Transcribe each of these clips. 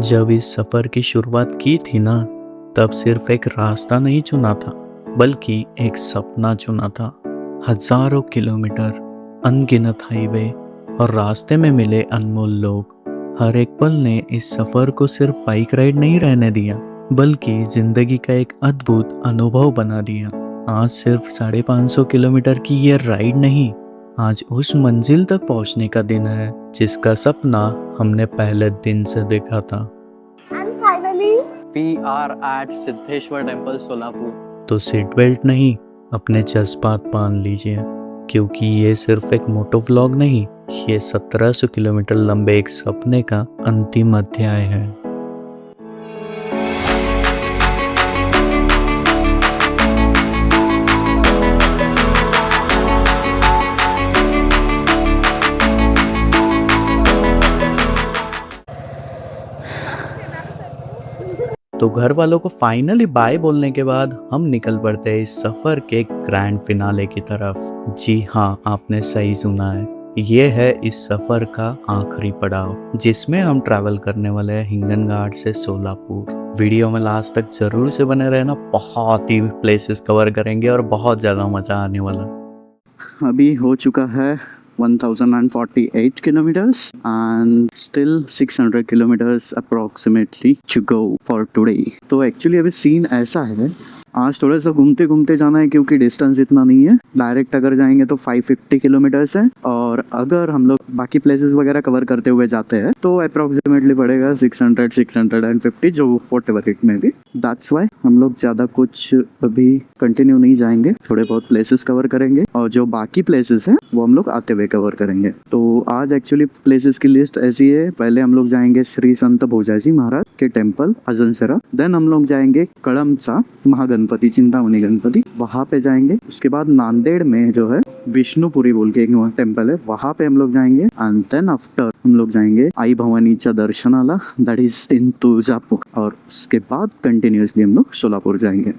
जब इस सफ़र की शुरुआत की थी ना, तब सिर्फ एक रास्ता नहीं चुना था, बल्कि एक सपना चुना था। हजारों किलोमीटर, अनगिनत हाईवे और रास्ते में मिले अनमोल लोग, हर एक पल ने इस सफ़र को सिर्फ बाइक राइड नहीं रहने दिया, बल्कि ज़िंदगी का एक अद्भुत अनुभव बना दिया। आज सिर्फ 550 किलोमीटर की ये राइड नहीं, आज उस मंजिल तक पहुंचने का दिन है जिसका सपना हमने पहले दिन से देखा था। And finally, We are at Siddheshwar temple Solapur. तो सीट बेल्ट नहीं, अपने जज्बात बांध लीजिए, क्योंकि ये सिर्फ एक मोटो व्लॉग नहीं, ये 1700 किलोमीटर लंबे एक सपने का अंतिम अध्याय है। तो घर वालों को फाइनली बाय बोलने के बाद हम निकल पड़ते हैं इस सफ़र के ग्रैंड फिनाले की तरफ। जी हाँ, आपने सही सुना है, ये है इस सफ़र का आखिरी पड़ाव, जिसमें हम ट्रैवल करने वाले हैं हिंगनघाट से सोलापुर। वीडियो में लास्ट तक जरूर से बने रहना, बहुत ही प्लेसेस कवर करेंगे और बहुत ज़्यादा मज़ा आने वाला। अभी हो चुका है 1048 kilometers and still 600 kilometers approximately to go for today। तो एक्चुअली अभी सीन ऐसा है, आज थोड़ा सा घूमते घूमते जाना है क्योंकि डिस्टेंस इतना नहीं है। डायरेक्ट अगर जाएंगे तो 550 किलोमीटर्स है, और अगर हम लोग बाकी प्लेसेस वगैरह कवर करते हुए जाते हैं तो अप्रोक्सीमेटली पड़ेगा 600-650, जो व्हाटएवर इट में भी। दैट्स वाई हम लोग ज़्यादा कुछ अभी कंटिन्यू नहीं जाएंगे, थोड़े बहुत प्लेसेस कवर करेंगे और जो बाकी प्लेसेस हैं वो हम लोग आते हुए कवर करेंगे। तो आज एक्चुअली प्लेसेस की लिस्ट ऐसी है, पहले हम लोग जाएंगे श्री संत भोजाजी महाराज के टेम्पल अजनसरा, देन हम लोग जाएंगे कड़मचा महागणपति चिंतामणि गणपति, वहाँ पे जाएंगे। उसके बाद नांदेड़ में जो है विष्णुपुरी बोल के एक टेम्पल है, वहाँ पे हम लोग जाएंगे। एंड देन आफ्टर हम लोग जाएंगे आई भवानीचा दर्शनाला, दैट इज इन तुळजापुर, और उसके बाद कंटिन्यूसली हम लोग सोलापुर जाएंगे।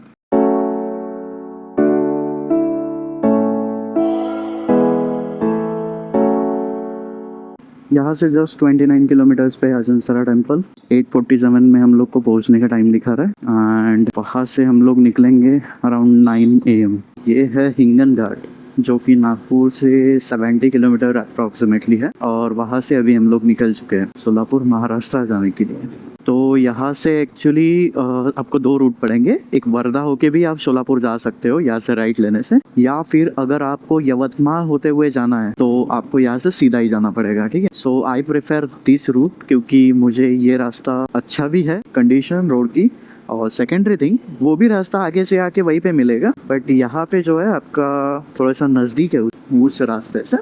यहाँ से जस्ट 29 किलोमीटर्स पे अजनसरा टेम्पल, 8:47 में हम लोग को पहुँचने का टाइम दिखा रहा है। एंड वहाँ से हम लोग निकलेंगे अराउंड 9 AM। ये है हिंगनघाट, जो कि नागपुर से 70 किलोमीटर अप्रॉक्सीमेटली है, और वहाँ से अभी हम लोग निकल चुके हैं सोलापुर महाराष्ट्र जाने के लिए। तो यहाँ से एक्चुअली आपको 2 रूट पड़ेंगे, एक वर्धा होके भी आप सोलापुर जा सकते हो यहाँ से राइट लेने से, या फिर अगर आपको यवतमाल होते हुए जाना है तो आपको यहाँ से सीधा ही जाना पड़ेगा, ठीक है। सो आई प्रेफर दिस रूट, क्योंकि मुझे ये रास्ता अच्छा भी है कंडीशन रोड की, और सेकेंडरी थिंग वो भी रास्ता आगे से आके वहीं पे मिलेगा, बट यहाँ पे जो है आपका थोड़ा सा नज़दीक है उस रास्ते से।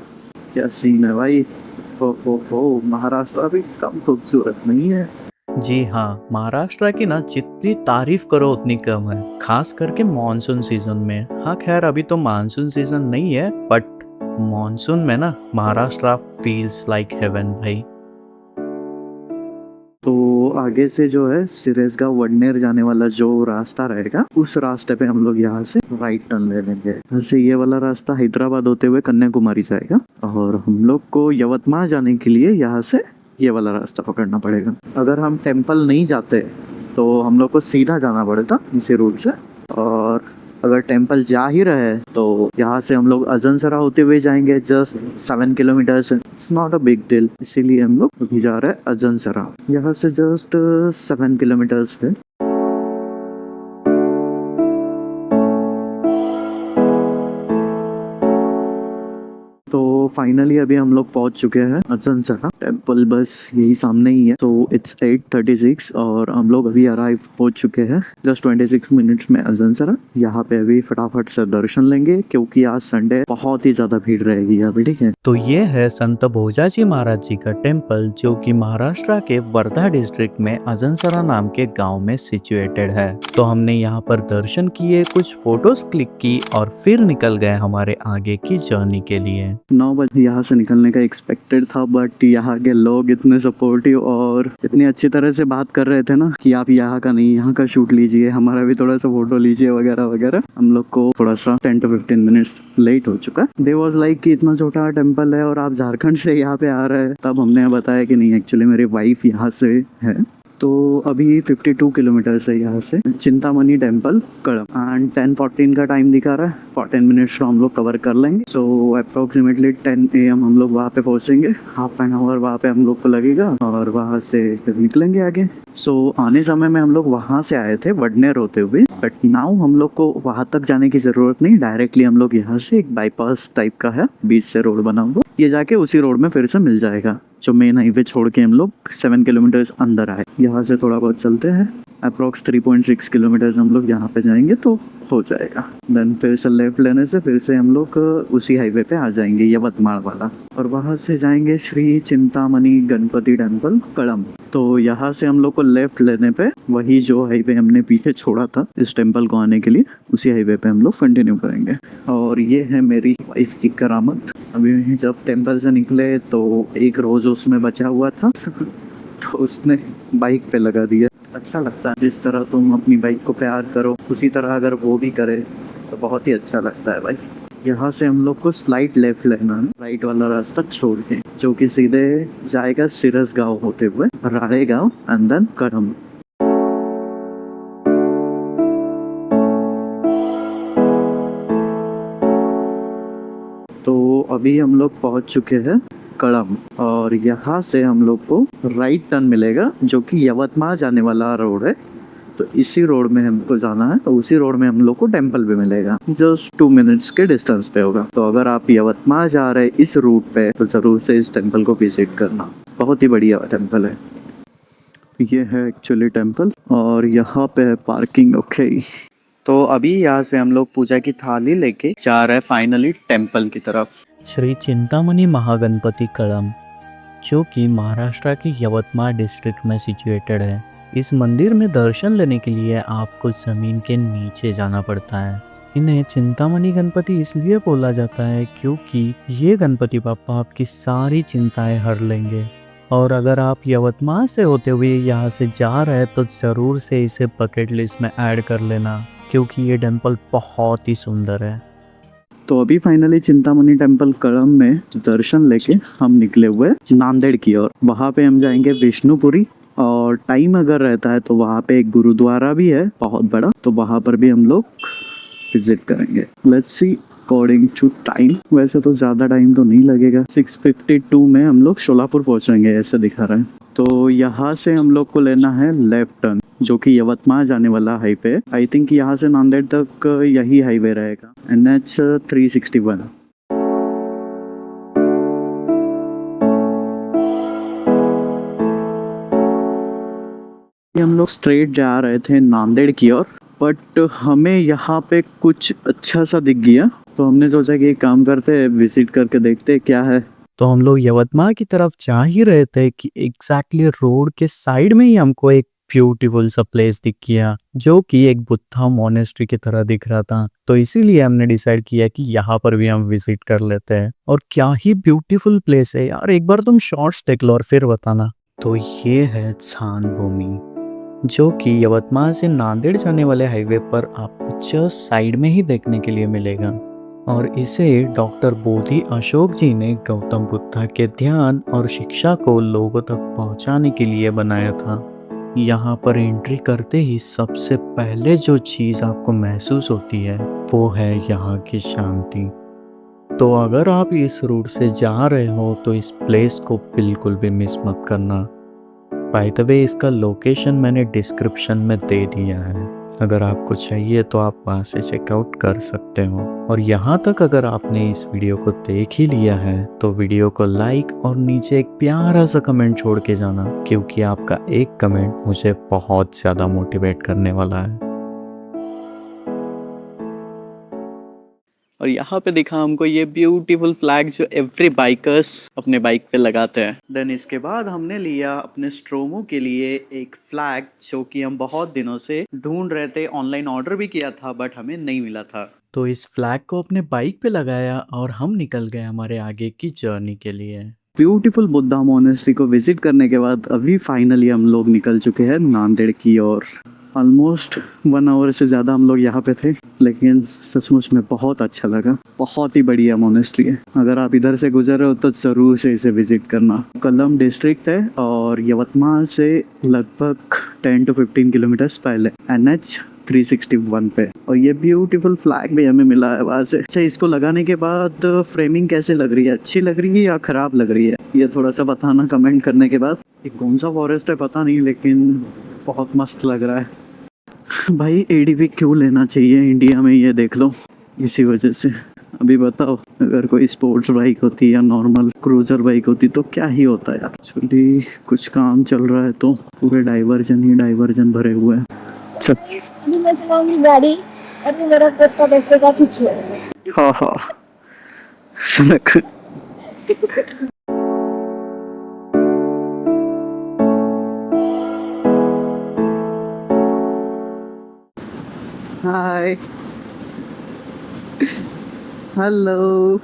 क्या सीन है भाई, हो महाराष्ट्र भी कम खूबसूरत नहीं है। जी हाँ, महाराष्ट्र की ना जितनी तारीफ करो उतनी कम है, खास करके मानसून सीजन में। हाँ खैर, अभी तो मानसून सीजन नहीं है, बट मानसून में ना महाराष्ट्र फील्स लाइक हेवन भाई। तो आगे से जो है सिरेसगांव वडनेर जाने वाला जो रास्ता रहेगा, उस रास्ते पे हम लोग यहाँ से राइट टर्न ले लेंगे। वैसे ये वाला रास्ता हैदराबाद होते हुए कन्याकुमारी जाएगा, और हम लोग को यवतमाल जाने के लिए यहाँ से ये वाला रास्ता पकड़ना पड़ेगा। अगर हम टेम्पल नहीं जाते तो हम लोग को सीधा जाना पड़ता इसी रूट से, और अगर टेम्पल जा ही रहे तो यहाँ से हम लोग अजनसरा होते हुए जाएंगे, just 7 kilometres, it's not a big deal, इसीलिए हम लोग अभी जा रहे हैं अजनसरा। यहाँ से जस्ट 7 किलोमीटर्स है। तो फाइनली अभी हम लोग पहुंच चुके हैं अजनसरा टेम्पल, बस यही सामने ही है। तो इट्स 8:36 और हम लोग अभी अराइव हो चुके हैं जस्ट 26 मिनट्स में अजनसरा। यहाँ पे अभी फटाफट से दर्शन लेंगे, क्योंकि आज संडे बहुत ही ज्यादा भीड़ रहेगी अभी, ठीक है। तो ये है संत भोजाजी महाराज जी का टेम्पल, जो कि महाराष्ट्र के वर्धा डिस्ट्रिक्ट में अजनसरा नाम के गांव में सिचुएटेड है। तो हमने यहाँ पर दर्शन किए, कुछ फोटोज क्लिक की और फिर निकल गए हमारे आगे की जर्नी के लिए। 9 बजे यहाँ से निकलने का एक्सपेक्टेड था, बट यहाँ के लोग इतने सपोर्टिव और इतनी अच्छी तरह से बात कर रहे थे ना कि आप यहाँ का नहीं, यहाँ का शूट लीजिए, हमारा भी थोड़ा सा फोटो लीजिए वगैरह वगैरह। हम लोग को थोड़ा सा 10 to 15 मिनट्स लेट हो चुका है। दे वाज लाइक कि इतना छोटा टेम्पल है और आप झारखंड से यहाँ पे आ रहे हैं। तब हमने बताया कि नहीं, एक्चुअली मेरी वाइफ यहाँ से है, तो अभी 52 किलोमीटर्स है यहाँ से चिंतामणि टेम्पल कड़म एंड 10:14 का टाइम दिखा रहा है। 14 मिनट्स हम लोग कवर कर लेंगे। सो अप्रोक्सीमेटली 10 AM हम लोग वहाँ पे पहुँचेंगे। हाफ एन आवर वहाँ पे हम लोग को लगेगा और वहाँ से फिर निकलेंगे आगे। सो आने समय में हम लोग वहाँ से आए थे वडनेर होते हुए, बट नाउ हम लोग को वहाँ तक जाने की ज़रूरत नहीं। डायरेक्टली हम लोग यहाँ से एक बाईपास टाइप का है, बीच से रोड बना हुआ, ये जाके उसी रोड में फिर से मिल जाएगा जो मेन हाईवे छोड़ के हम लोग 7 किलोमीटर्स अंदर आए। यहाँ से थोड़ा बहुत चलते हैं, अप्रोक्स 3.6 किलोमीटर्स हम लोग यहाँ पे जाएंगे तो हो जाएगा। देन फिर से लेफ्ट लेने से फिर से हम लोग उसी हाईवे पे आ जाएंगे यवतमाल वाला, और वहाँ से जाएंगे श्री चिंतामणि गणपति टेम्पल कड़म। तो यहाँ से हम लोग को लेफ्ट लेने पे वही जो हाईवे हमने पीछे छोड़ा था इस टेम्पल को आने के लिए, उसी हाईवे पे हम लोग कंटिन्यू करेंगे। और ये है मेरी वाइफ की करामत। अभी जब टेम्पल से निकले तो एक रोज उसमें बचा हुआ था तो उसने बाइक पे लगा दिया। अच्छा लगता है, जिस तरह तुम अपनी बाइक को प्यार करो उसी तरह अगर वो भी करे तो बहुत ही अच्छा लगता है भाई। यहाँ से हम लोग को स्लाइट लेफ्ट लेना है, राइट वाला रास्ता छोड़ के, जो कि सीधे जाएगा सिरस गांव होते हुए राड़े गांव एंड देन कड़म। तो अभी हम लोग पहुंच चुके हैं कड़म, और यहाँ से हम लोग को राइट टर्न मिलेगा जो कि यवतमाल जाने वाला रोड है। तो इसी रोड में हमको जाना है, तो उसी रोड में हम लोग को टेम्पल भी मिलेगा, जस्ट 2 मिनट्स के डिस्टेंस पे होगा। तो अगर आप यवतमाल जा रहे हैं इस रूट पे तो ज़रूर से इस टेम्पल को विजिट करना, बहुत ही बढ़िया टेम्पल है। ये है एक्चुअली टेम्पल, और यहाँ पे है पार्किंग। ओके, तो अभी यहाँ से हम लोग पूजा की थाली लेके जा रहे हैं फाइनली टेम्पल की तरफ। श्री चिंतामणि महागणपति कड़म, जो कि महाराष्ट्र के यवतमाल डिस्ट्रिक्ट में सिचुएटेड है। इस मंदिर में दर्शन लेने के लिए आपको ज़मीन के नीचे जाना पड़ता है। इन्हें चिंतामणि गणपति इसलिए बोला जाता है क्योंकि ये गणपति बाप्पा आपकी सारी चिंताएं हर लेंगे। और अगर आप यवतमाल से होते हुए यहाँ से जा रहे हैं तो ज़रूर से इसे बकेट लिस्ट में ऐड कर लेना, क्योंकि ये टेम्पल बहुत ही सुंदर है। तो अभी फाइनली चिंतामणि टेम्पल कड़म में दर्शन लेके हम निकले हुए नांदेड़ की ओर। वहाँ पे हम जाएंगे विष्णुपुरी, और टाइम अगर रहता है तो वहाँ पे एक गुरुद्वारा भी है बहुत बड़ा, तो वहाँ पर भी हम लोग विजिट करेंगे। Let's see according to time, वैसे तो ज़्यादा टाइम तो नहीं लगेगा। 6:52 में हम लोग शोलापुर पहुँचेंगे ऐसा दिखा रहा है। तो यहाँ से हम लोग को लेना है लेफ्ट टर्न, जो कि यवतमाल जाने वाला हाईवे। आई थिंक यहाँ से नांदेड़ तक यही हाईवे रहेगा, NH 361। हम लोग स्ट्रेट जा रहे थे नांदेड़ की ओर, बट हमें यहाँ पे कुछ अच्छा सा दिख गया, तो हमने सोचा कि एक काम करते हैं, विजिट करके देखते हैं क्या है। तो हम लोग यवतमाल की तरफ जा ही रहे थे कि एग्जैक्टली रोड के साइड में ही हमको एक ब्यूटीफुल सा प्लेस दिख गया, जो कि एक बुद्धा मोनेस्ट्री की तरह दिख रहा था। तो इसीलिए हमने डिसाइड किया कि यहाँ पर भी हम विजिट कर लेते हैं। और क्या ही ब्यूटीफुल प्लेस है यार, एक बार तुम शॉर्ट्स देख लो और फिर बताना। तो ये है छान भूमि, जो कि यवतमाल से नांदेड़ जाने वाले हाईवे पर आपको जस्ट साइड में ही देखने के लिए मिलेगा। और इसे डॉक्टर बोधि अशोक जी ने गौतम बुद्ध के ध्यान और शिक्षा को लोगों तक पहुंचाने के लिए बनाया था। यहाँ पर एंट्री करते ही सबसे पहले जो चीज़ आपको महसूस होती है वो है यहाँ की शांति। तो अगर आप इस रूट से जा रहे हो तो इस प्लेस को बिल्कुल भी मिस मत करना। बाय द वे, इसका लोकेशन मैंने डिस्क्रिप्शन में दे दिया है, अगर आपको चाहिए तो आप वहाँ से चेकआउट कर सकते हो। और यहाँ तक अगर आपने इस वीडियो को देख ही लिया है तो वीडियो को लाइक और नीचे एक प्यारा सा कमेंट छोड़ के जाना, क्योंकि आपका एक कमेंट मुझे बहुत ज़्यादा मोटिवेट करने वाला है। और यहाँ पे दिखा हमको ये ब्यूटीफुल फ्लैग जो एवरी बाइकर्स अपने बाइक पे लगाते हैं। देन इसके बाद हमने लिया अपने स्ट्रोमो के लिए एक फ्लैग, जो कि हम बहुत दिनों से ढूंढ रहे थे, ऑनलाइन ऑर्डर भी किया था बट हमें नहीं मिला था। तो इस फ्लैग को अपने बाइक पे लगाया और हम निकल गए हमारे आगे की जर्नी के लिए। ब्यूटीफुल बुद्धा मोनेस्ट्री को विजिट करने के बाद अभी फाइनली हम लोग निकल चुके हैं नांदेड़ की ओर। ऑलमोस्ट 1 आवर से ज़्यादा हम लोग यहाँ पे थे। लेकिन सचमुच में बहुत अच्छा लगा। बहुत ही बढ़िया मोनेस्ट्री है। अगर आप इधर से गुजर रहे हो तो ज़रूर से इसे विजिट करना। कलम डिस्ट्रिक्ट है और यवतमाल से लगभग 10 to 15 किलोमीटर्स पहले NH 361 पे। और ये ब्यूटीफुल फ्लैग भी हमें मिला है वहाँ से। अच्छा, इसको लगाने के बाद फ्रेमिंग कैसे लग रही है? अच्छी लग रही है या ख़राब लग रही है? ये थोड़ा सा बताना कमेंट करने के बाद। ये कौन सा फॉरेस्ट है पता नहीं, लेकिन बहुत मस्त लग रहा है। भाई ADV क्यों लेना चाहिए इंडिया में, ये देख लो। इसी वजह से। अभी बताओ, अगर कोई स्पोर्ट्स बाइक होती या नॉर्मल क्रूजर बाइक होती तो क्या ही होता यार। एक्चुअली कुछ काम चल रहा है तो पूरे डाइवर्जन ही डाइवर्जन भरे हुए हैं। चल। अभी मैं चलाऊंगी गाड़ी और तू मेरा कुत्ता देखेगा पीछे। हाँ हाँ। सड़क। हाय। हेलो।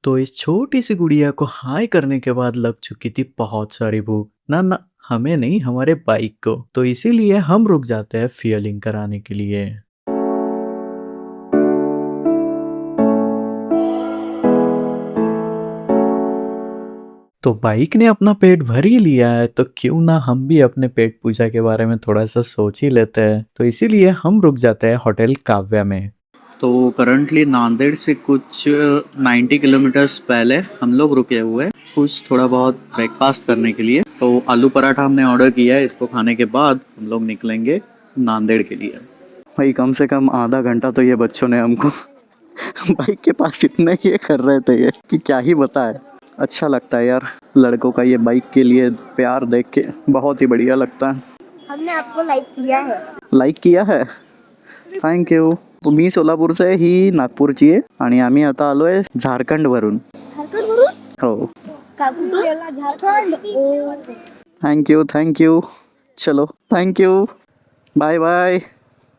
तो इस छोटी सी गुड़िया को हाय करने के बाद लग चुकी थी बहुत सारी भूख। ना ना, हमें नहीं, हमारे बाइक को। तो इसीलिए हम रुक जाते हैं फ्यूलिंग कराने के लिए। तो बाइक ने अपना पेट भर ही लिया है, तो क्यों ना हम भी अपने पेट पूजा के बारे में थोड़ा सा सोच ही लेते हैं। तो इसीलिए हम रुक जाते हैं होटल काव्या में। तो करंटली नांदेड़ से कुछ 90 किलोमीटर्स पहले हम लोग रुके हुए हैं कुछ थोड़ा बहुत ब्रेकफास्ट करने के लिए। तो आलू पराठा हमने ऑर्डर किया है। इसको खाने के बाद हम लोग निकलेंगे नांदेड़ के लिए। भाई कम से कम आधा घंटा तो ये बच्चों ने हमको बाइक के पास इतने ये कर रहे थे ये कि क्या ही बताए। अच्छा लगता है यार, लड़कों का ये बाइक के लिए प्यार देख के बहुत ही बढ़िया लगता है। हमने आपको लाइक किया है। लाईक किया है, थँक यू। मी सोलापूरचं आहे, ही नागपूरची आहे आणि आम्ही आता आलोय झारखंडवरून. झारखंड वरून हो, काकू गेला झारखंड। ओ, थैंक यू। चलो, थैंक यू, बाय बाय।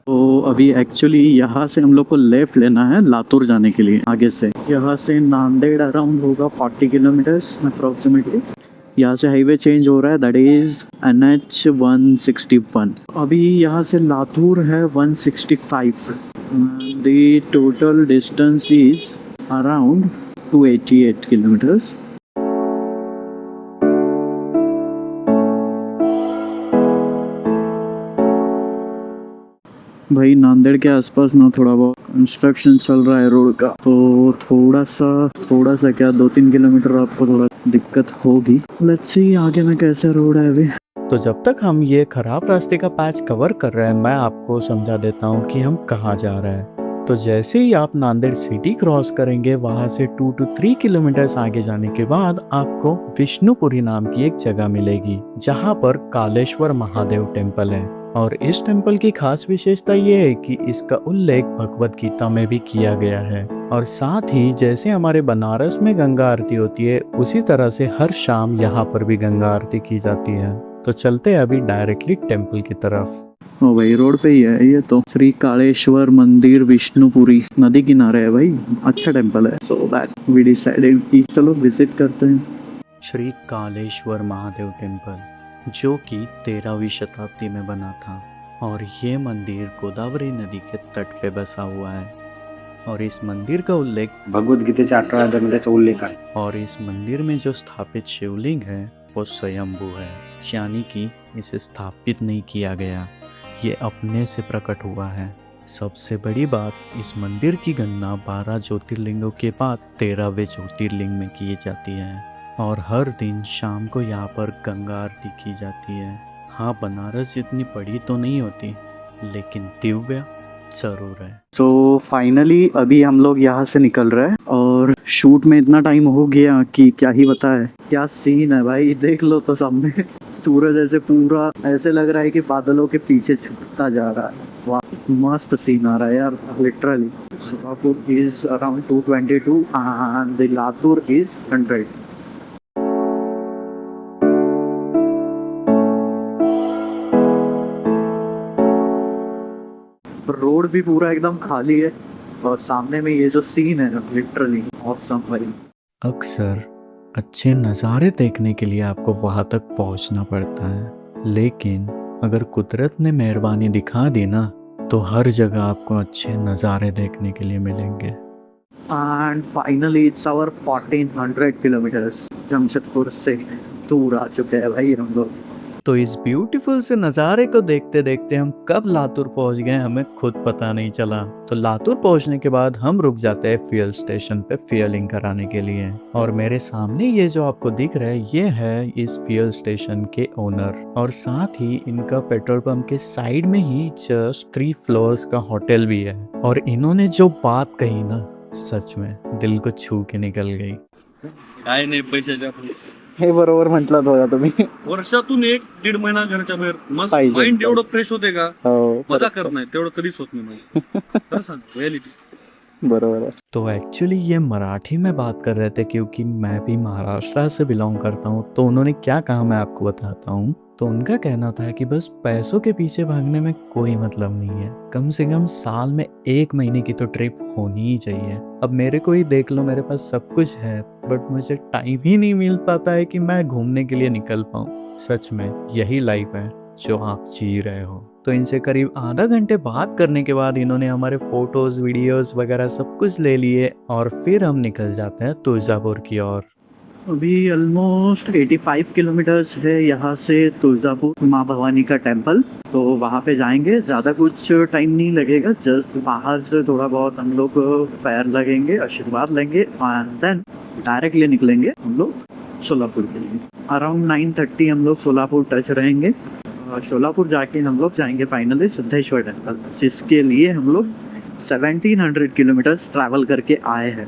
तो अभी एक्चुअली यहाँ से हम लोग को लेफ़्ट लेना है लातूर जाने के लिए। आगे से यहाँ से नांदेड़ अराउंड होगा 40 किलोमीटर्स अप्रॉक्सीमेटली। यहाँ से हाईवे चेंज हो रहा है, दैट इज़ NH 161। अभी यहाँ से लातूर है 165। The total distance is around 288 kilometres. भाई नांदेड़ के आसपास ना थोड़ा बहुत कंस्ट्रक्शन चल रहा है रोड का, तो थोड़ा सा क्या 2-3 किलोमीटर आपको थोड़ा दिक्कत होगी। लेट्स सी आगे में कैसा रोड है अभी। तो जब तक हम ये खराब रास्ते का पैच कवर कर रहे हैं, मैं आपको समझा देता हूँ कि हम कहाँ जा रहे हैं। तो जैसे ही आप नांदेड़ सिटी क्रॉस करेंगे, वहाँ से 2 to 3 किलोमीटर्स आगे जाने के बाद आपको विष्णुपुरी नाम की एक जगह मिलेगी, जहाँ पर कालेश्वर महादेव टेम्पल है। और इस टेम्पल की खास विशेषता ये है कि इसका उल्लेख भगवत गीता में भी किया गया है। और साथ ही जैसे हमारे बनारस में गंगा आरती होती है, उसी तरह से हर शाम यहाँ पर भी गंगा आरती की जाती है। तो चलते हैं अभी डायरेक्टली टेम्पल की तरफ। ओ भाई रोड पे ही है ये तो, श्री कालेश्वर मंदिर विष्णुपुरी, नदी किनारे है भाई। अच्छा टेम्पल है। सो दैट वी डिसाइडेड कि चलो विजिट करते हैं। श्री कालेश्वर महादेव टेम्पल, जो कि 13वीं शताब्दी में बना था। और ये मंदिर गोदावरी नदी के तट पे बसा हुआ है। और इस मंदिर का उल्लेख भगवद्गीतेच्या 18 अध्यायाचा उल्लेख आहे। और इस मंदिर में जो स्थापित शिवलिंग है वो स्वयंभू है, यानी कि इसे स्थापित नहीं किया गया, ये अपने से प्रकट हुआ है। सबसे बड़ी बात, इस मंदिर की गणना 12 ज्योतिर्लिंगों के बाद 13वें ज्योतिर्लिंग में की जाती है। और हर दिन शाम को यहाँ पर गंगा आरती की जाती है। हाँ, बनारस जितनी बड़ी तो नहीं होती, लेकिन दिव्य जरूर है। तो फाइनली अभी हम लोग यहाँ से निकल रहे हैं और शूट में इतना टाइम हो गया कि क्या ही बताए। क्या सीन है भाई, देख लो तो सामने सूरज ऐसे पूरा ऐसे लग रहा है कि बादलों के पीछे छुपता जा रहा है। वाह, मस्त सीन आ रहा है यार literally. Solapur is around 222 and the Latur is 100। Road भी पूरा एकदम खाली है और सामने में ये जो सीन है लिटरली ऑसम भाई। अक्सर अच्छे नज़ारे देखने के लिए आपको वहाँ तक पहुँचना पड़ता है, लेकिन अगर कुदरत ने मेहरबानी दिखा दी ना, तो हर जगह आपको अच्छे नज़ारे देखने के लिए मिलेंगे। And finally it's our 1400 kilometres Jamshedpur से दूर आ चुके हैं भाई हम लोग। तो इस ब्यूटीफुल से नज़ारे को देखते देखते हम कब लातूर पहुंच गए हमें खुद पता नहीं चला। तो लातूर पहुंचने के बाद हम रुक जाते हैं फ्यूल स्टेशन पे फ्यूलिंग कराने के लिए। और मेरे सामने ये जो आपको दिख रहा है ये है इस फ्यूल स्टेशन के ओनर, और साथ ही इनका पेट्रोल पंप के साइड में ही जस्ट 3 फ्लोर्स का होटल भी है। और इन्होंने जो बात कही ना, सच में दिल को छू के निकल गई। काय नाही पैशाच्या हे बरोबर म्हटलं होता तुम्ही। वर्षातून 1-1.5 महिना घरच्या बाहेर मस्त पाहिजे. माइंड एवढं फ्रेश होते का हो मजा करत नाही तेवढं कधीच होत नाही माझं. खरं सांग रियालिटी. बरोबर आहे। तो एक्चुअली ये मराठी में बात कर रहे थे क्योंकि मैं भी महाराष्ट्र से बिलोंग करता हूँ। तो उन्होंने क्या कहा मैं आपको बताता हूँ। तो उनका कहना था कि बस पैसों के पीछे भागने में कोई मतलब नहीं है, कम से कम साल में 1 महीने की तो ट्रिप होनी ही चाहिए। अब मेरे को ही देख लो, मेरे पास सब कुछ है बट मुझे टाइम ही नहीं मिल पाता है कि मैं घूमने के लिए निकल पाऊँ। सच में यही लाइफ है जो आप जी रहे हो। तो इनसे करीब आधा घंटे बात करने के बाद इन्होंने हमारे फोटोज वीडियोस वगैरह सब कुछ ले लिए और फिर हम निकल जाते हैं तुळजापुर की ओर। अभी ऑलमोस्ट 85 किलोमीटर्स है यहाँ से तुळजापुर माँ भवानी का टेम्पल। तो वहाँ पे जाएंगे, ज़्यादा कुछ टाइम नहीं लगेगा, जस्ट बाहर से थोड़ा बहुत हम लोग पैर लगेंगे, आशीर्वाद लेंगे एंड देन डायरेक्टली निकलेंगे हम लोग सोलापुर के लिए। अराउंड 9:30 हम लोग सोलापुर टच रहेंगे। सोलापुर जाके हम लोग जाएंगे फाइनली सिद्धेश्वर टेम्पल, जिसके लिए हम लोग 1700 किलोमीटर्स ट्रैवल करके आए हैं।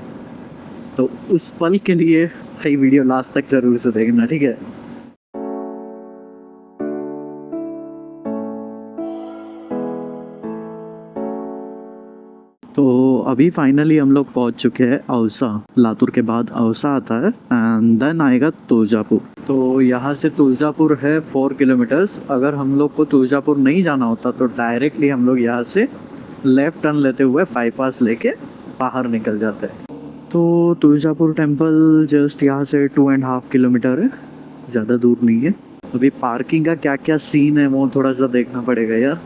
तो उस पल के लिए भाई वीडियो लास्ट तक जरूर से देखना, ठीक है। तो अभी फाइनली हम लोग पहुंच चुके हैं औसा। लातूर के बाद औसा आता है एंड देन आएगा तुळजापुर। तो यहाँ से तुळजापुर है 4 किलोमीटर्स। अगर हम लोग को तुळजापुर नहीं जाना होता तो डायरेक्टली हम लोग यहाँ से लेफ्ट टर्न लेते हुए बाईपास लेके बाहर निकल जाते हैं। तो तुळजापुर टेम्पल जस्ट यहाँ से 2.5 किलोमीटर है, ज़्यादा दूर नहीं है। अभी पार्किंग का क्या क्या सीन है वो थोड़ा सा देखना पड़ेगा यार।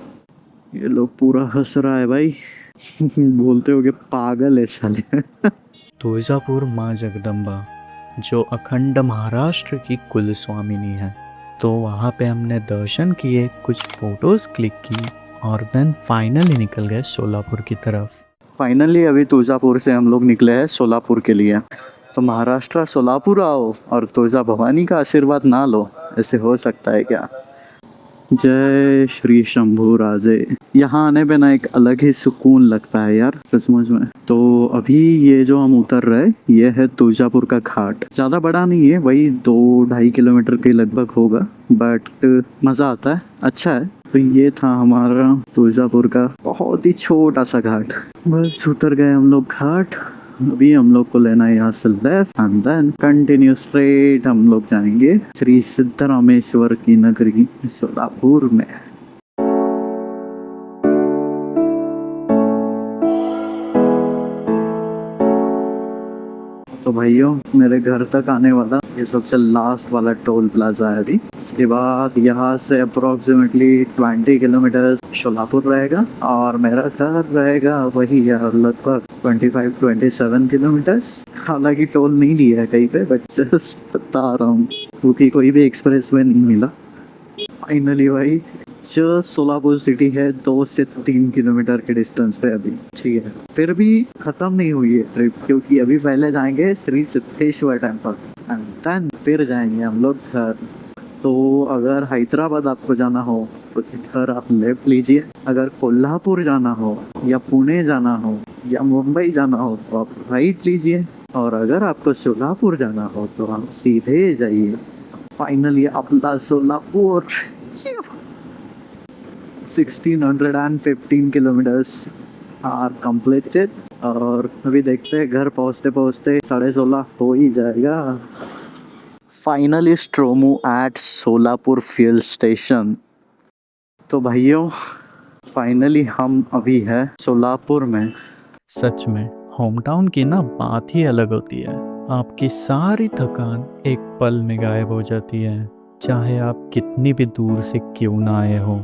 ये लोग पूरा हंस रहा है भाई बोलते होगे पागल है साले तुळजापुर माँ जगदम्बा जो अखंड महाराष्ट्र की कुल स्वामिनी है। तो वहाँ पे हमने दर्शन किए, कुछ फोटोज क्लिक की और देन फाइनली निकल गए सोलापुर की तरफ। फाइनली अभी तुळजापुर से हम लोग निकले हैं सोलापुर के लिए। तो महाराष्ट्र सोलापुर आओ और तुळजा भवानी का आशीर्वाद ना लो, ऐसे हो सकता है क्या। जय श्री शंभू राजे। यहाँ आने पे ना एक अलग ही सुकून लगता है यार सचमुच में। तो अभी ये जो हम उतर रहे ये है तुळजापुर का घाट। ज़्यादा बड़ा नहीं है, वही 2-2.5 किलोमीटर के लगभग होगा, बट मज़ा आता है, अच्छा है। तो ये था हमारा तुळजापुर का बहुत ही छोटा सा घाट। बस उतर गए हम लोग घाट। अभी हम लोग को लेना है यहाँ से left and then continue straight हम लोग जाएंगे श्री सिद्धरामेश्वर की नगरी सोलापुर में। तो भाइयों मेरे घर तक आने वाला ये सबसे लास्ट वाला टोल प्लाजा है अभी। इसके बाद यहाँ से अप्रोक्सीमेटली 20 किलोमीटर सोलापुर रहेगा और मेरा घर रहेगा वही यार लगभग 25-27 किलोमीटर्स। हालांकि टोल नहीं दिया है कहीं पे, बट जस्ट बता रहा हूँ क्योंकि कोई भी एक्सप्रेस वे नहीं मिला। फाइनली भाई जो सोलापुर सिटी है 2 से 3 किलोमीटर के डिस्टेंस पे अभी, ठीक है। फिर भी ख़त्म नहीं हुई है ट्रिप, क्योंकि अभी पहले जाएंगे Shri Siddheshwar temple and then फिर जाएंगे हम लोग घर। तो अगर हैदराबाद आपको जाना हो तो इधर आप लेफ्ट लीजिए, अगर कोल्हापुर जाना हो या पुणे जाना हो या मुंबई जाना हो तो आप राइट लीजिए, और अगर आपको सोलापुर जाना हो तो आप सीधे जाइए। फाइनली अपना सोलापुर 1615 किलोमीटर्स आर कंप्लीटेड। और अभी देखते हैं घर पहुँचते पहुँचते 16:30 हो ही जाएगा। फाइनली स्ट्रोमो एट सोलापुर फ्यूल स्टेशन। तो भाइयों फाइनली हम अभी है सोलापुर में। सच में होम टाउन की ना बात ही अलग होती है। आपकी सारी थकान एक पल में गायब हो जाती है, चाहे आप कितनी भी दूर से क्यों ना आए हो।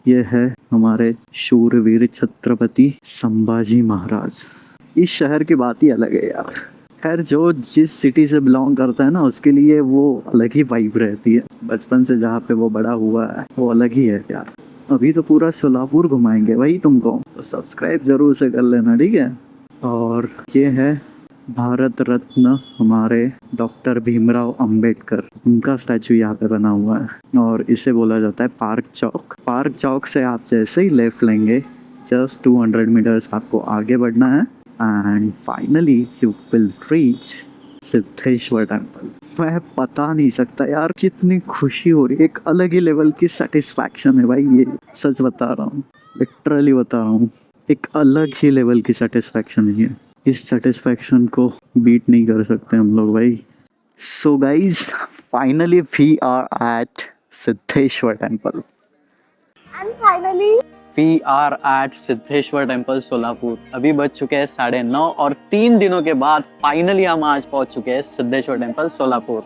ये है हमारे शूरवीर छत्रपति संभाजी महाराज। इस शहर की बात ही अलग है यार। खैर जो जिस सिटी से बिलोंग करता है ना उसके लिए वो अलग ही वाइब रहती है। बचपन से जहाँ पे वो बड़ा हुआ है वो अलग ही है यार। अभी तो पूरा सोलापुर घुमाएंगे भाई तुमको, तो सब्सक्राइब जरूर से कर लेना, ठीक है। और ये है भारत रत्न हमारे डॉक्टर भीमराव अंबेडकर, उनका स्टैचू यहाँ पे बना हुआ है और इसे बोला जाता है पार्क चौक। पार्क चौक से आप जैसे ही लेफ्ट लेंगे जस्ट 200 मीटर्स आपको आगे बढ़ना है and finally you will reach Siddheshwar temple. मैं बता नहीं सकता यार कितनी खुशी हो रही है, एक अलग ही लेवल की सेटिस्फैक्शन है भाई। ये सच बता रहा हूँ, लिटरली बता रहा हूँ, एक अलग ही लेवल की सेटिस्फैक्शन है ये। इस सेटिस्फैक्शन को बीट नहीं कर सकते हम लोग भाई। So guys finally we are at Siddheshwar temple. And finally, we are at Siddheshwar temple Solapur. अभी बज चुके हैं 9:30 और 3 दिनों के बाद फाइनली हम आज पहुंच चुके हैं सिद्धेश्वर टेम्पल सोलापुर,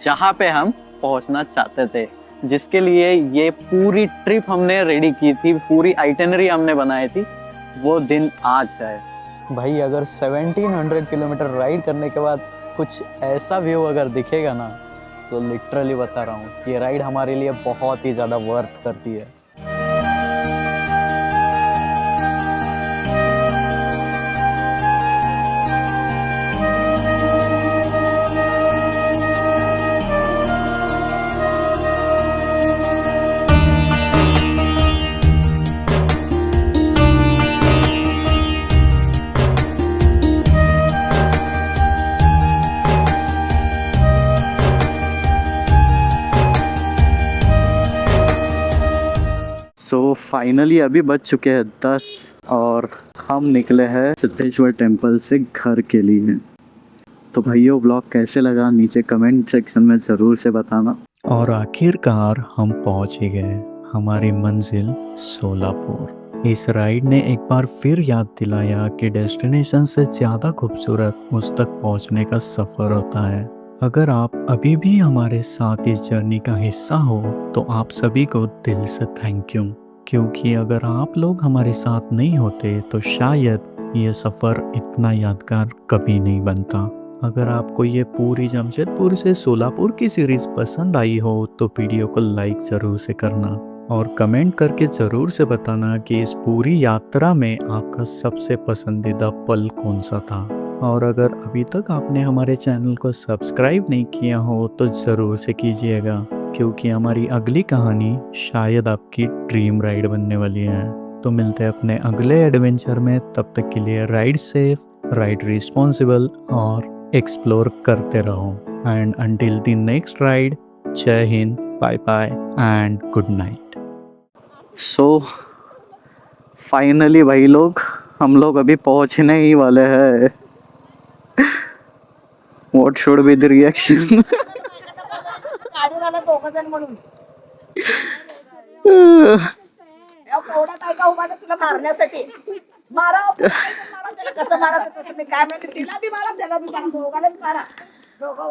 जहां पे हम पहुंचना चाहते थे, जिसके लिए ये पूरी ट्रिप हमने रेडी की थी, पूरी आइटिनरी हमने बनाई थी। वो दिन आज है भाई। अगर 1700 किलोमीटर राइड करने के बाद कुछ ऐसा व्यू अगर दिखेगा ना, तो लिटरली बता रहा हूँ ये राइड हमारे लिए बहुत ही ज़्यादा वर्थ करती है। सो फाइनली अभी बज चुके हैं 10 और हम निकले हैं सिद्धेश्वर टेम्पल से घर के लिए। तो भाइयों व्लॉग कैसे लगा नीचे कमेंट सेक्शन में ज़रूर से बताना। और आखिरकार हम पहुंच ही गए हमारी मंजिल सोलापुर। इस राइड ने एक बार फिर याद दिलाया कि डेस्टिनेशन से ज़्यादा खूबसूरत उस तक पहुंचने का सफ़र होता है। अगर आप अभी भी हमारे साथ इस जर्नी का हिस्सा हो तो आप सभी को दिल से थैंक यू, क्योंकि अगर आप लोग हमारे साथ नहीं होते तो शायद ये सफ़र इतना यादगार कभी नहीं बनता। अगर आपको ये पूरी जमशेदपुर से सोलापुर की सीरीज़ पसंद आई हो तो वीडियो को लाइक ज़रूर से करना और कमेंट करके ज़रूर से बताना कि इस पूरी यात्रा में आपका सबसे पसंदीदा पल कौन सा था। और अगर अभी तक आपने हमारे चैनल को सब्सक्राइब नहीं किया हो तो ज़रूर से कीजिएगा, क्योंकि हमारी अगली कहानी शायद आपकी ड्रीम राइड बनने वाली है। तो मिलते हैं अपने अगले एडवेंचर में, तब तक के लिए राइड सेफ, राइड रिस्पॉन्सिबल और एक्सप्लोर करते रहो। And until the next ride, जय हिंद, bye bye and good night. So finally भाई लोग हम लोग अभी पहुंचने ही वाले हैं। What should be the reaction? काढून आला दोघ जण म्हणून एवढा काय का उभा तुला मारण्यासाठी मारा मारा त्याला कसं मारा तुम्ही काय माहिती तिला बी मारा त्याला बी मारा दोघाला बी मारा दोघं